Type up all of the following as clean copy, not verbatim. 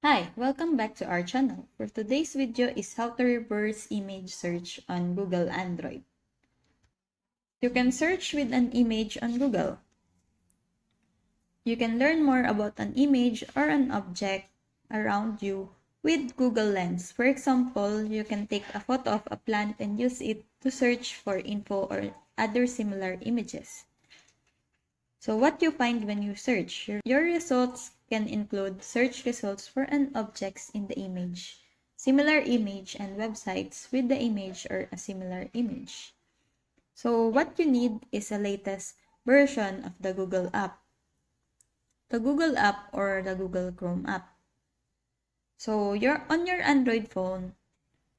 Hi, welcome back to our channel. For today's video is how to reverse image search on Google Android. You can search with an image on Google. You can learn more about an image or an object around you with Google Lens. For example, you can take a photo of a plant and use it to search for info or other similar images. So what you find when you search, your results can include search results for an objects in the image, similar image, and websites with the image or a similar image. So what you need is a latest version of the Google app. The Google app or the Google Chrome app. So you're on your Android phone,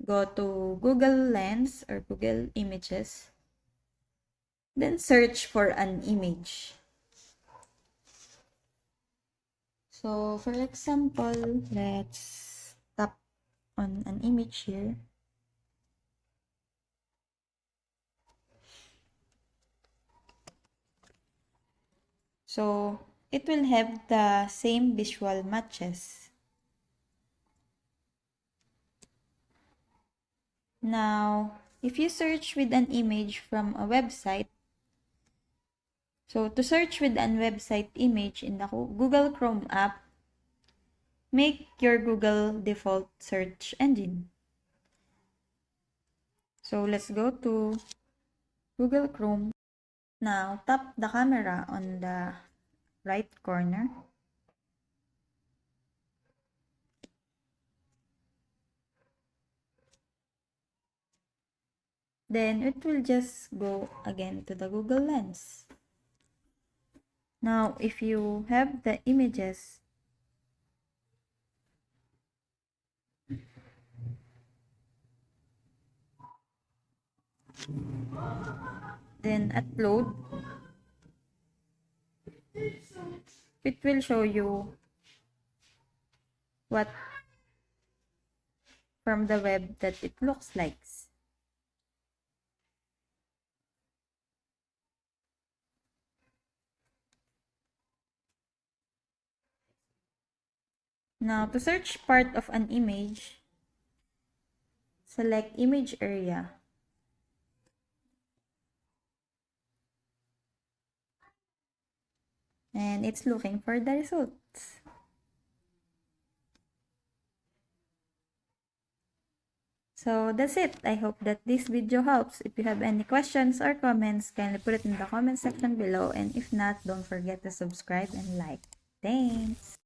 go to Google Lens or Google Images, then search for an image. So, for example, let's tap on an image here. So, it will have the same visual matches. Now, if you search with an image from a website, so to search with an website image in the Google Chrome app, make your Google default search engine. So, let's go to Google Chrome. Now, tap the camera on the right corner. Then it will just go again to the Google Lens. Now, if you have the images, then upload, it will show you what from the web that it looks like. Now, to search part of an image, select image area. And it's looking for the results. So that's it. I hope that this video helps. If you have any questions or comments, kindly put it in the comment section below. And if not, don't forget to subscribe and like. Thanks!